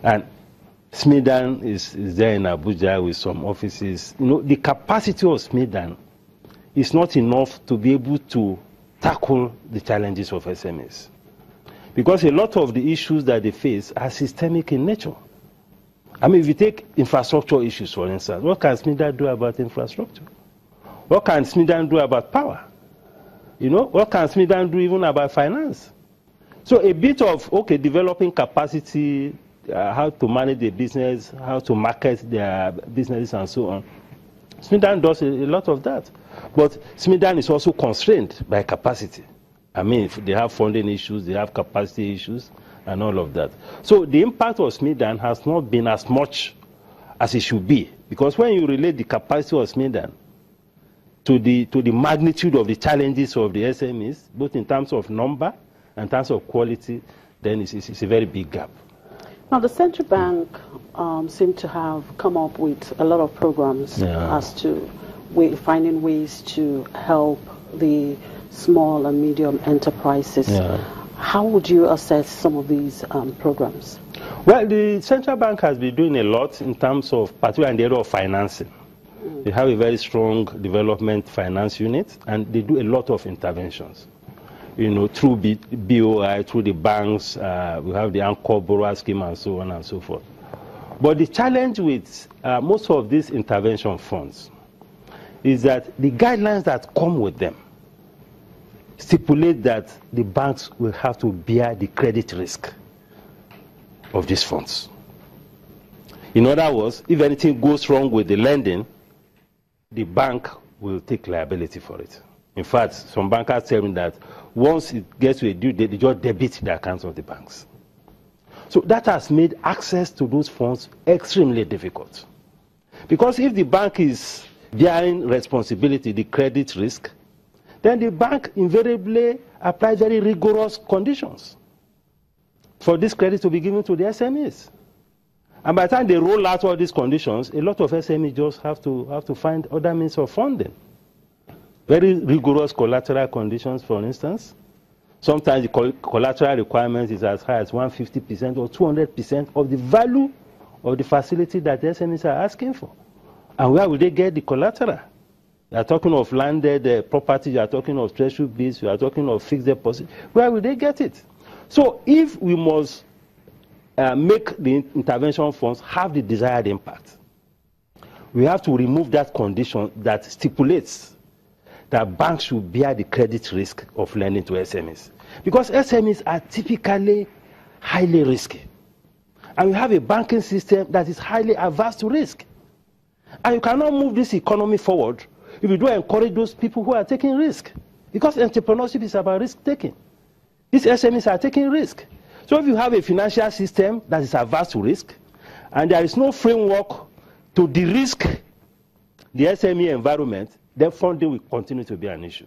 And SMEDAN is there in Abuja with some offices. You know, the capacity of SMEDAN is not enough to be able to tackle the challenges of SMEs. Because a lot of the issues that they face are systemic in nature. I mean, if you take infrastructure issues, for instance, what can SMEDAN do about infrastructure? What can SMEDAN do about power? You know, what can SMEDAN do even about finance? So a bit of, okay, developing capacity, how to manage the business, how to market their businesses and so on. SMEDAN does a lot of that. But SMEDAN is also constrained by capacity. I mean, they have funding issues, they have capacity issues, and all of that. So the impact of SMEDAN has not been as much as it should be. Because when you relate the capacity of SMEDAN to the magnitude of the challenges of the SMEs, both in terms of number and in terms of quality, then it's a very big gap. Now, the central bank seemed to have come up with a lot of programs as to finding ways to help the small and medium enterprises. How would you assess some of these programs? Well, the central bank has been doing a lot in terms of, particularly in the area of financing. They have a very strong development finance unit, and they do a lot of interventions. You know, through BOI, through the banks, we have the Anchor Borrower Scheme and so on and so forth. But the challenge with most of these intervention funds is that the guidelines that come with them stipulate that the banks will have to bear the credit risk of these funds. In other words, if anything goes wrong with the lending, the bank will take liability for it. In fact, some bankers tell me that once it gets to a due date, they just debit the accounts of the banks. So that has made access to those funds extremely difficult. Because if the bank is bearing responsibility, the credit risk, then the bank invariably applies very rigorous conditions for this credit to be given to the SMEs. And by the time they roll out all these conditions, a lot of SMEs just have to find other means of funding. Very rigorous collateral conditions, for instance. Sometimes the collateral requirement is as high as 150% or 200% of the value of the facility that the SMEs are asking for. And where will they get the collateral? You are talking of landed property, you are talking of treasury bills, you are talking of fixed deposit. Where will they get it? So if we must make the intervention funds have the desired impact, we have to remove that condition that stipulates that banks should bear the credit risk of lending to SMEs. Because SMEs are typically highly risky. And we have a banking system that is highly averse to risk. And you cannot move this economy forward if you don't encourage those people who are taking risk. Because entrepreneurship is about risk taking. These SMEs are taking risk. So if you have a financial system that is averse to risk, and there is no framework to de-risk the SME environment, then funding will continue to be an issue.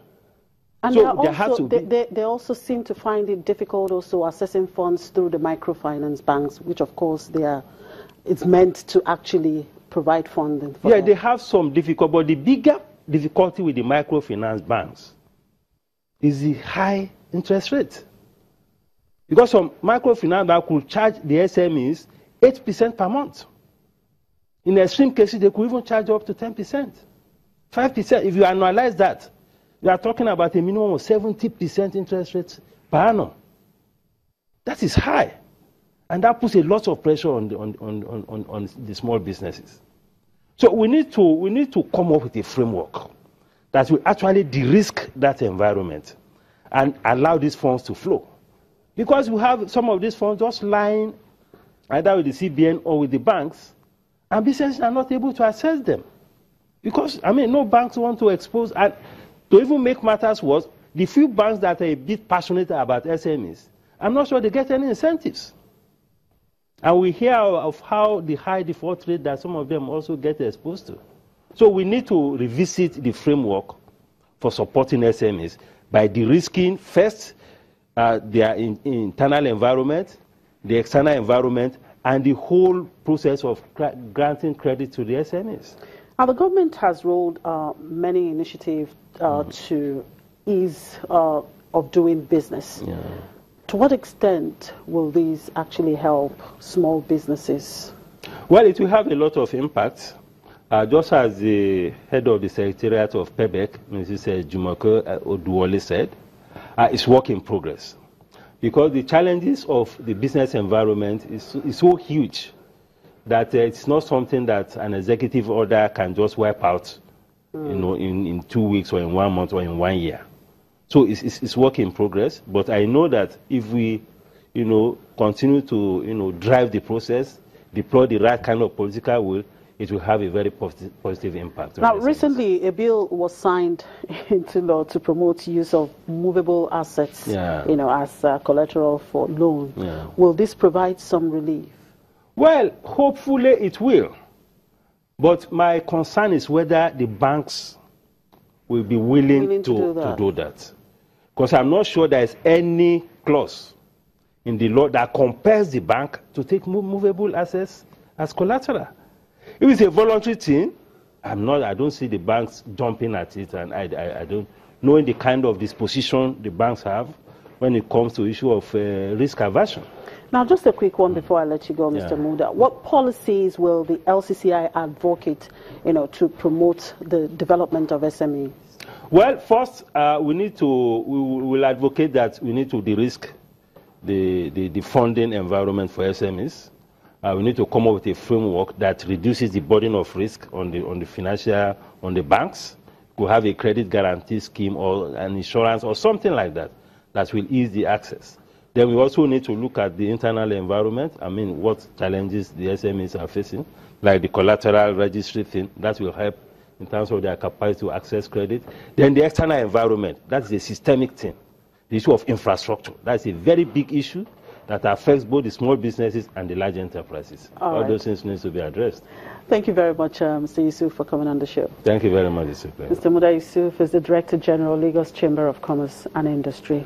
And so they also seem to find it difficult also assessing funds through the microfinance banks, which of course it's meant to actually provide funding for them. They have some difficulty, but the bigger difficulty with the microfinance banks is the high interest rate. Because some microfinance banks could charge the SMEs 8% per month. In extreme cases, they could even charge up to 10%. 5%, if you analyze that, you are talking about a minimum of 70% interest rate per annum. That is high. And that puts a lot of pressure on the small businesses. So we need to come up with a framework that will actually de-risk that environment and allow these funds to flow. Because we have some of these funds just lying either with the CBN or with the banks, and businesses are not able to access them. Because, I mean, no banks want to expose, and to even make matters worse, the few banks that are a bit passionate about SMEs, I'm not sure they get any incentives. And we hear of how the high default rate that some of them also get exposed to. So we need to revisit the framework for supporting SMEs by de-risking first their internal environment, the external environment, and the whole process of granting credit to the SMEs. Now, the government has rolled many initiatives to ease of doing business. To what extent will these actually help small businesses? Well, it will have a lot of impact. Just as the head of the Secretariat of PEBEC, Mrs. Jumoke Oduwole said, it's work in progress. Because the challenges of the business environment is so huge that it's not something that an executive order can just wipe out in 2 weeks or in 1 month or in 1 year. So it's work in progress, but I know that if we, continue to, drive the process, deploy the right kind of political will, it will have a very positive impact. Now, recently, a bill was signed into law to promote use of movable assets, as collateral for loan. Yeah. Will this provide some relief? Well, hopefully it will. But my concern is whether the banks will be willing to do that. Because I'm not sure there is any clause in the law that compels the bank to take movable assets as collateral. If it's a voluntary thing, I don't see the banks jumping at it, and I don't know the kind of disposition the banks have when it comes to issue of risk aversion. Now, just a quick one before I let you go, Mr. Muda. What policies will the LCCI advocate, to promote the development of SMEs? Well, first, we will advocate that we need to de-risk the funding environment for SMEs. We need to come up with a framework that reduces the burden of risk on the banks. We'll have a credit guarantee scheme or an insurance or something like that will ease the access. Then we also need to look at the internal environment. What challenges the SMEs are facing, like the collateral registry thing, that will help in terms of their capacity to access credit. Then the external environment, that's a systemic thing. The issue of infrastructure, that's a very big issue that affects both the small businesses and the large enterprises. All those things need to be addressed. Thank you very much, Mr. Yusuf, for coming on the show. Thank you very much, Mr. Mr. Muda Yusuf is the Director General, Lagos Chamber of Commerce and Industry.